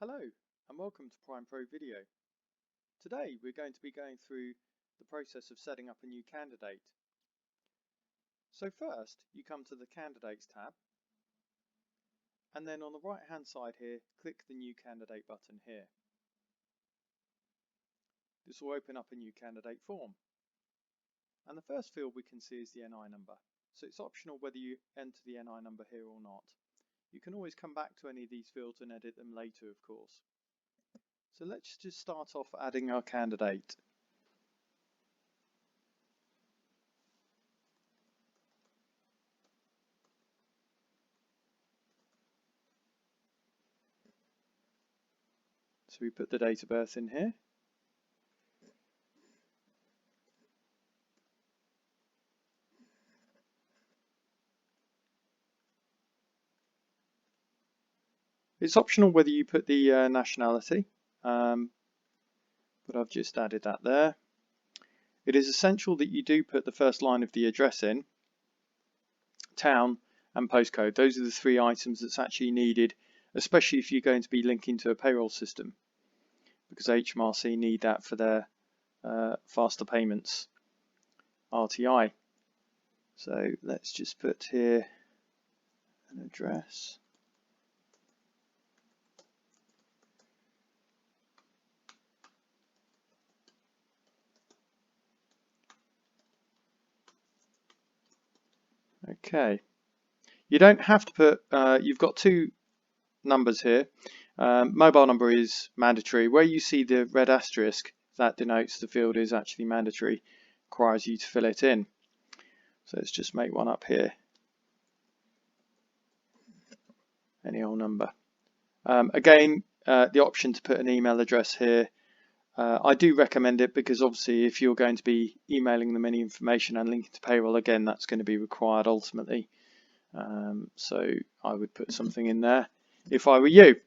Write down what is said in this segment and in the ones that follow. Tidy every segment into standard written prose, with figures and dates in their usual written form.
Hello and welcome to PrimePRO video. Today we're going to be going through the process of setting up a new candidate. So first you come to the Candidates tab and then on the right hand side here click the New Candidate button here. This will open up a new candidate form and the first field we can see is the NI number. So it's optional whether you enter the NI number here or not. You can always come back to any of these fields and edit them later, of course. So let's just start off adding our candidate. So we put the date of birth in here. It's optional whether you put the nationality, but I've just added that there. It is essential that you do put the first line of the address in, town and postcode. Those are the three items that's actually needed, especially if you're going to be linking to a payroll system, because HMRC need that for their faster payments, RTI. So let's just put here an address. Okay, you don't have to put, you've got two numbers here. Mobile number is mandatory. Where you see the red asterisk, that denotes the field is actually mandatory, requires you to fill it in. So let's just make one up here. Any old number. Again, the option to put an email address here. I do recommend it because obviously if you're going to be emailing them any information and linking to payroll, again, that's going to be required ultimately. So I would put something in there if I were you.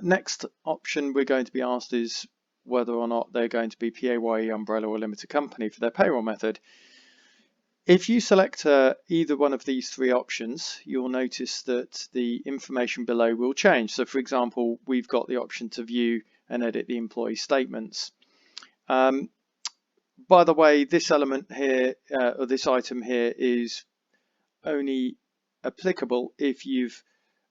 Next option we're going to be asked is whether or not they're going to be PAYE, umbrella or limited company for their payroll method. If you select either one of these three options, you'll notice that the information below will change. So for example, we've got the option to view and edit the employee statements. By the way, this element here, or this item here, is only applicable if you've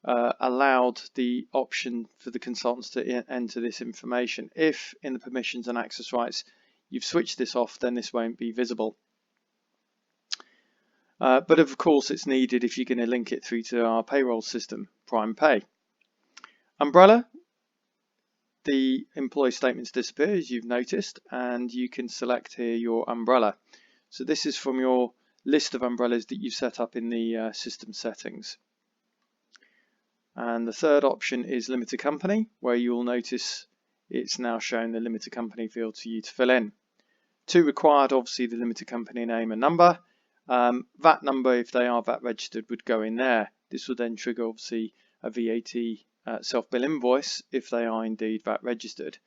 allowed the option for the consultants to enter this information. If in the permissions and access rights you've switched this off, then this won't be visible. But of course it's needed if you're going to link it through to our payroll system, PrimePay. Umbrella, the employee statements disappear as you've noticed, and you can select here your umbrella. So this is from your list of umbrellas that you've set up in the system settings. And the third option is limited company, where you'll notice it's now showing the limited company field for you to fill in. Two required, obviously the limited company name and number. VAT number, if they are VAT registered, would go in there. This would then trigger obviously a VAT self-bill invoice if they are indeed VAT registered.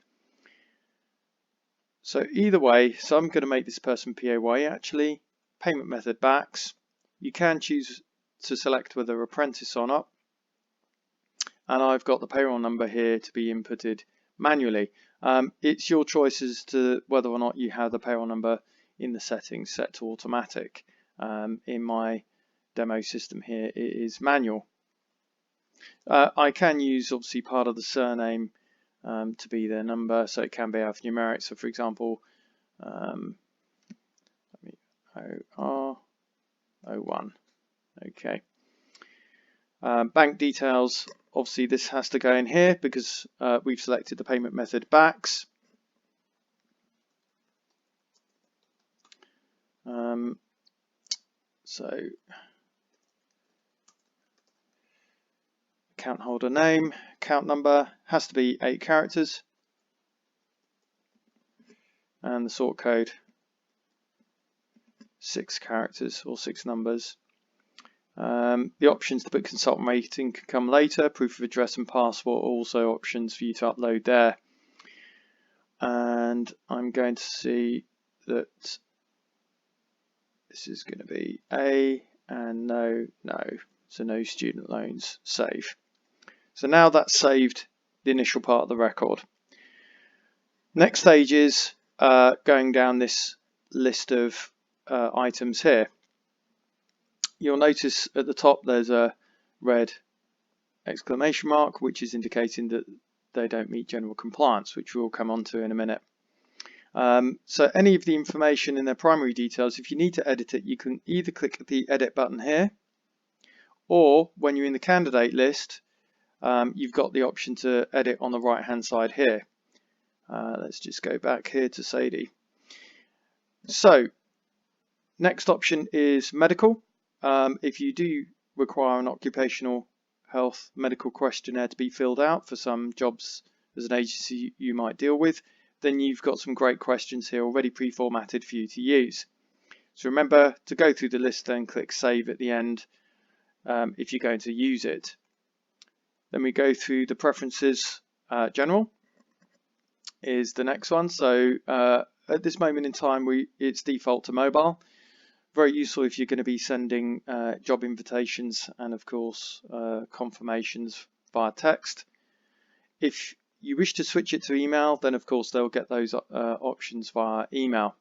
So either way, so I'm going to make this person PAYE actually. Payment method backs. You can choose to select whether apprentice or not. And I've got the payroll number here to be inputted manually. It's your choice as to whether or not you have the payroll number in the settings set to automatic. In my demo system here, it is manual. I can use obviously part of the surname to be their number, so it can be alphanumeric. So for example, OR01. Okay. Bank details, obviously this has to go in here because we've selected the payment method backs. So account holder name, account number has to be 8 characters, and the sort code 6 characters or 6 numbers. The options to put consultant rating can come later. Proof of address and passport are also options for you to upload there. And I'm going to see that this is going to be A and no. So no student loans, save. So now that's saved the initial part of the record. Next stage is going down this list of items here. You'll notice at the top there's a red exclamation mark, which is indicating that they don't meet general compliance, which we'll come on to in a minute. So any of the information in their primary details, if you need to edit it, you can either click the edit button here, or when you're in the candidate list, you've got the option to edit on the right hand side here. Let's just go back here to Sadie. So next option is medical. If you do require an occupational health medical questionnaire to be filled out for some jobs as an agency you might deal with, then you've got some great questions here already pre-formatted for you to use. So remember to go through the list and click save at the end if you're going to use it. Then we go through the preferences. General is the next one. So at this moment in time it's default to mobile. Very useful if you're going to be sending job invitations and of course confirmations via text. If you wish to switch it to email, then of course they'll get those options via email,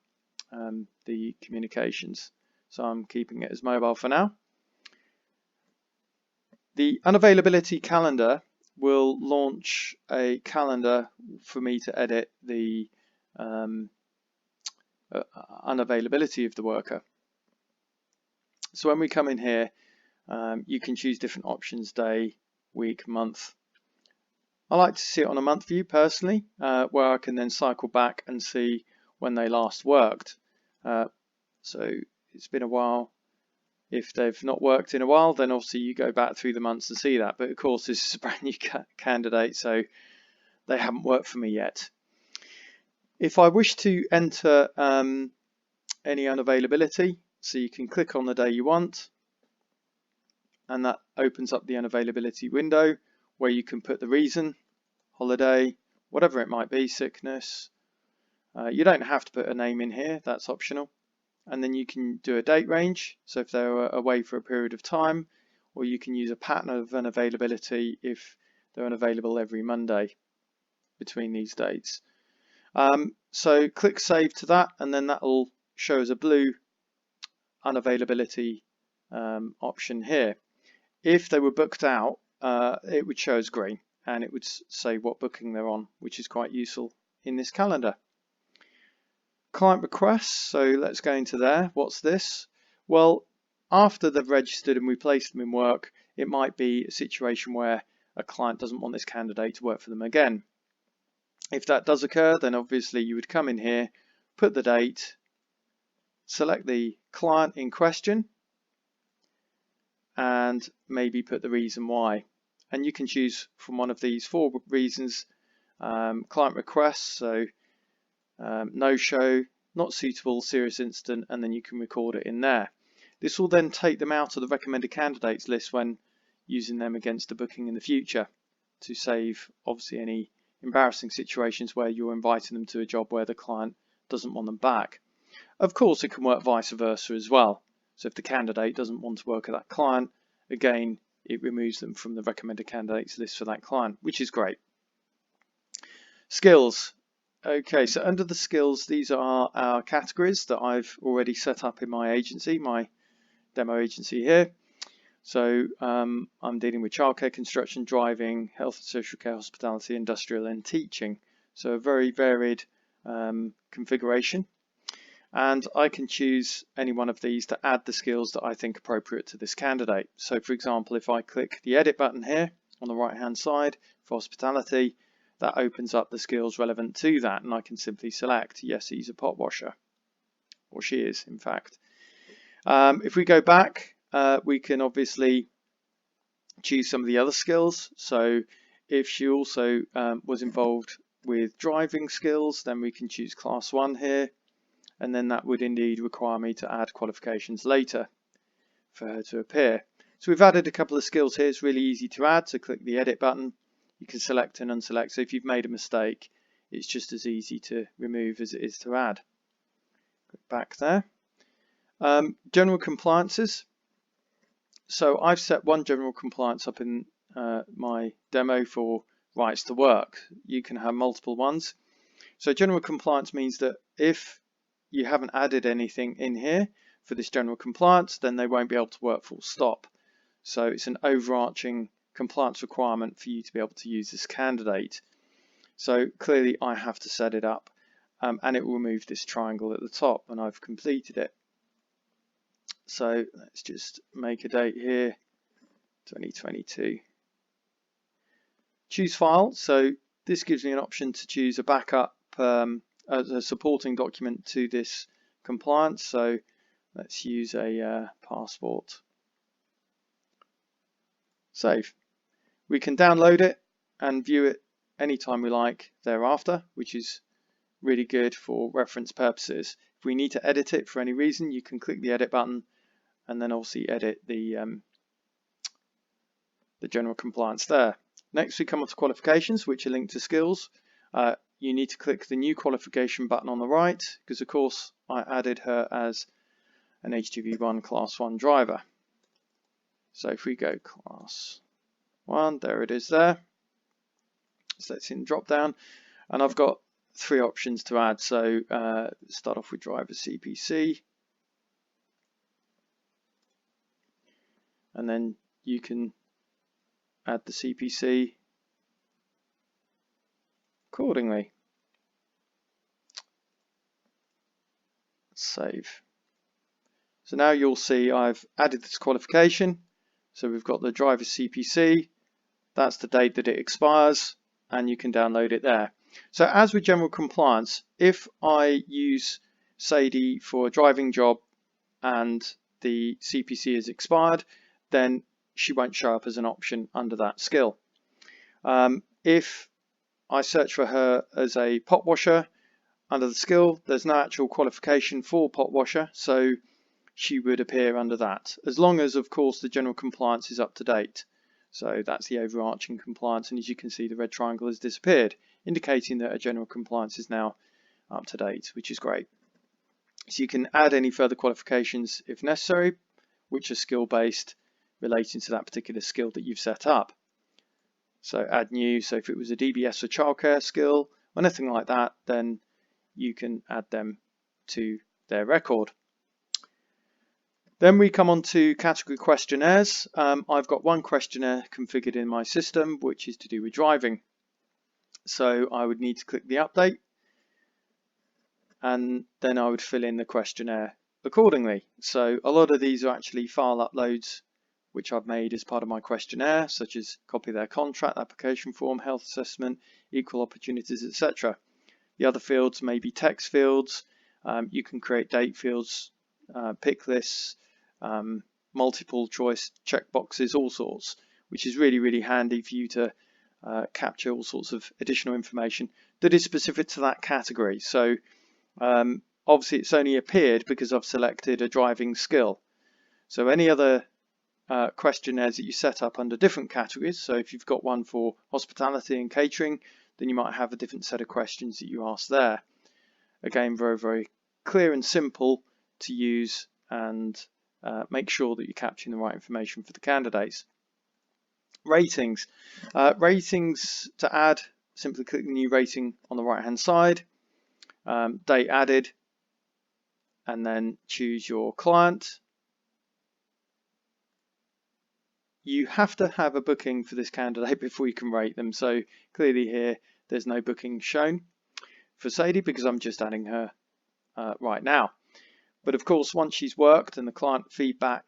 the communications. So I'm keeping it as mobile for now. The Unavailability Calendar will launch a calendar for me to edit the unavailability of the worker. So when we come in here, you can choose different options: day, week, month. I like to see it on a month view personally, where I can then cycle back and see when they last worked. So it's been a while. If they've not worked in a while, then obviously you go back through the months and see that. But of course, this is a brand new candidate, so they haven't worked for me yet. If I wish to enter any unavailability, so you can click on the day you want, and that opens up the unavailability window where you can put the reason, holiday, whatever it might be, sickness. You don't have to put a name in here, that's optional. And then you can do a date range, so if they're away for a period of time, or you can use a pattern of unavailability if they're unavailable every Monday between these dates. So click save to that, and then that will show as a blue unavailability option here. If they were booked out, it would show as green, and it would say what booking they're on, which is quite useful in this calendar. Client requests, so let's go into there. What's this? Well, after they've registered and we place them in work, it might be a situation where a client doesn't want this candidate to work for them again. If that does occur, then obviously you would come in here, put the date, select the client in question, and maybe put the reason why. And you can choose from one of these 4 reasons. Client requests, so no show, not suitable, serious incident, and then you can record it in there. This will then take them out of the recommended candidates list when using them against a booking in the future, to save obviously any embarrassing situations where you're inviting them to a job where the client doesn't want them back. Of course, it can work vice versa as well. So if the candidate doesn't want to work at that client, again, it removes them from the recommended candidates list for that client, which is great. Skills. Okay, so under the skills, these are our categories that I've already set up in my agency, my demo agency here. So I'm dealing with childcare, construction, driving, health and social care, hospitality, industrial, and teaching. So a very varied configuration. And I can choose any one of these to add the skills that I think appropriate to this candidate. So for example, if I click the edit button here on the right hand side for hospitality, that opens up the skills relevant to that, and I can simply select, yes, he's a pot washer, or she is, in fact. If we go back, we can obviously choose some of the other skills. So if she also was involved with driving skills, then we can choose class 1 here, and then that would indeed require me to add qualifications later for her to appear. So we've added a couple of skills here. It's really easy to add, so click the edit button. You can select and unselect, so if you've made a mistake, it's just as easy to remove as it is to add. Click back there. General compliances. So I've set one general compliance up in my demo for rights to work. You can have multiple ones. So general compliance means that if you haven't added anything in here for this general compliance, then they won't be able to work full stop. So it's an overarching compliance requirement for you to be able to use this candidate. So clearly I have to set it up, and it will remove this triangle at the top, and I've completed it. So let's just make a date here, 2022. Choose file. So this gives me an option to choose a backup as a supporting document to this compliance. So let's use a passport. Save. We can download it and view it anytime we like thereafter, which is really good for reference purposes. If we need to edit it for any reason, you can click the edit button and then obviously edit the general compliance there. Next we come on to qualifications, which are linked to skills. You need to click the new qualification button on the right, because of course I added her as an HGV1 class 1 driver. So if we go class 1, there it is there. So that's in drop down, and I've got 3 options to add. So start off with driver CPC, and then you can add the CPC accordingly. Save. So now you'll see I've added this qualification. So we've got the driver CPC, that's the date that it expires, and you can download it there. So as with general compliance, if I use Sadie for a driving job and the CPC is expired, then she won't show up as an option under that skill. If I search for her as a pot washer under the skill, there's no actual qualification for pot washer, so she would appear under that, as long as of course the general compliance is up to date. So that's the overarching compliance, and as you can see the red triangle has disappeared, indicating that a general compliance is now up to date, which is great. So you can add any further qualifications if necessary, which are skill based, relating to that particular skill that you've set up. So add new, so if it was a DBS or childcare skill or anything like that, then you can add them to their record. Then we come on to category questionnaires. I've got one questionnaire configured in my system, which is to do with driving. So I would need to click the update, and then I would fill in the questionnaire accordingly. So a lot of these are actually file uploads which I've made as part of my questionnaire, such as copy their contract, application form, health assessment, equal opportunities, etc. The other fields may be text fields. You can create date fields, pick lists, multiple choice checkboxes, all sorts, which is really, really handy for you to capture all sorts of additional information that is specific to that category. So obviously it's only appeared because I've selected a driving skill. So any other questionnaires that you set up under different categories, so if you've got one for hospitality and catering, then you might have a different set of questions that you ask there. Again, very, very clear and simple to use, and make sure that you're capturing the right information for the candidates. Ratings. Ratings to add, simply click the new rating on the right hand side, date added, and then choose your client. You have to have a booking for this candidate before you can rate them. So clearly here, there's no booking shown for Sadie because I'm just adding her right now. But of course, once she's worked and the client feedback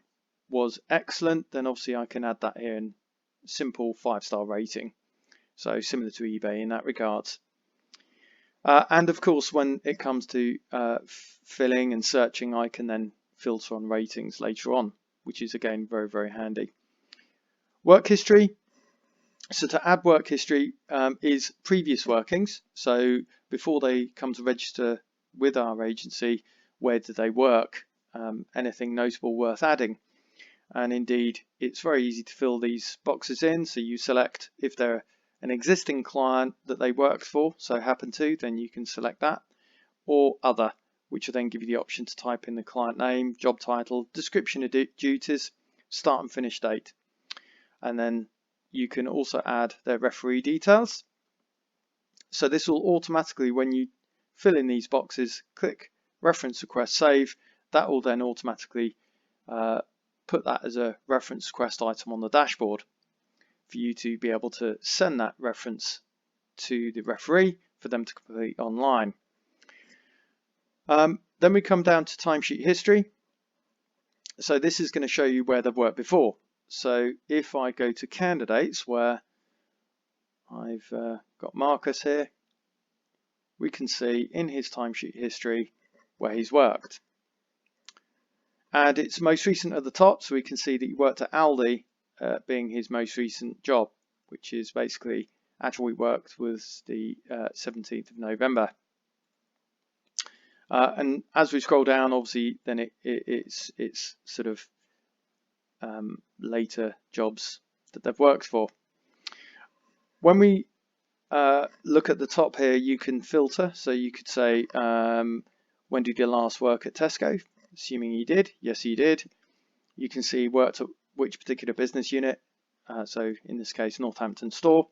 was excellent, then obviously I can add that here in simple 5-star rating. So similar to eBay in that regard. And of course, when it comes to filling and searching, I can then filter on ratings later on, which is again very, very handy. Work history. So to add work history is previous workings. So before they come to register with our agency, where did they work? Anything notable worth adding? And indeed, it's very easy to fill these boxes in. So you select if they're an existing client that they worked for, so happen to, then you can select that, or other, which will then give you the option to type in the client name, job title, description of duties, start and finish date. And then you can also add their referee details. So this will automatically, when you fill in these boxes, click reference request save, that will then automatically put that as a reference request item on the dashboard for you to be able to send that reference to the referee for them to complete online. Then we come down to timesheet history. So this is going to show you where they've worked before. So if I go to candidates, where I've got Marcus here, we can see in his timesheet history where he's worked. And it's most recent at the top, so we can see that he worked at Aldi, being his most recent job, which is basically actual week worked was the 17th of November. And as we scroll down, obviously, then it's sort of later jobs that they've worked for. When we look at the top here, you can filter. So you could say, when did you last work at Tesco? Assuming you did. Yes, you did. You can see worked at which particular business unit. So in this case, Northampton store.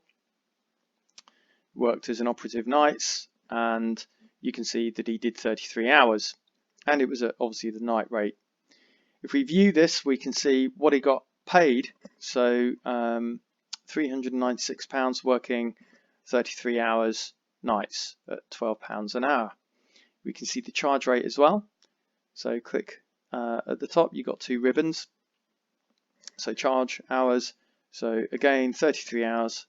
Worked as an operative nights, and you can see that he did 33 hours, and it was obviously the night rate. If we view this, we can see what he got paid. So £396 working 33 hours nights at £12 an hour. We can see the charge rate as well. So click at the top, you've got two ribbons. So charge hours. So again, 33 hours.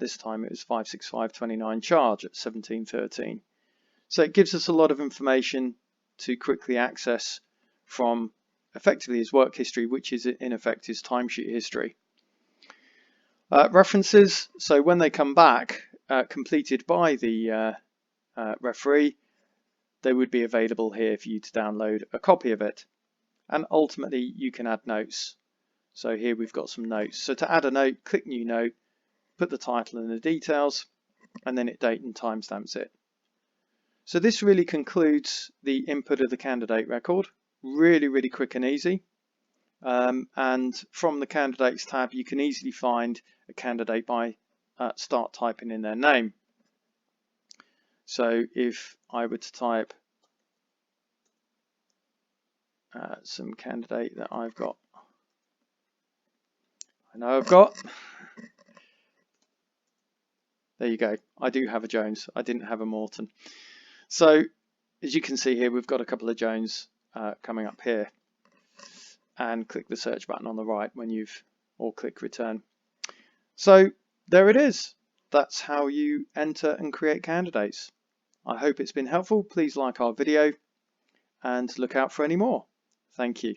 This time it was 565.29 charge at 17.13. So it gives us a lot of information to quickly access from effectively his work history, which is in effect his timesheet history. References, so when they come back, completed by the referee, they would be available here for you to download a copy of it. And ultimately you can add notes. So here we've got some notes. So to add a note, click new note, put the title and the details, and then it date and timestamps it. So this really concludes the input of the candidate record. Really, really quick and easy. And from the candidates tab, you can easily find a candidate by start typing in their name. So if I were to type some candidate that I know I've got. There you go. I do have a Jones. I didn't have a Morton. So as you can see here, we've got a couple of Jones coming up here. And click the search button on the right or click return. So there it is. That's how you enter and create candidates. I hope it's been helpful. Please like our video and look out for any more. Thank you.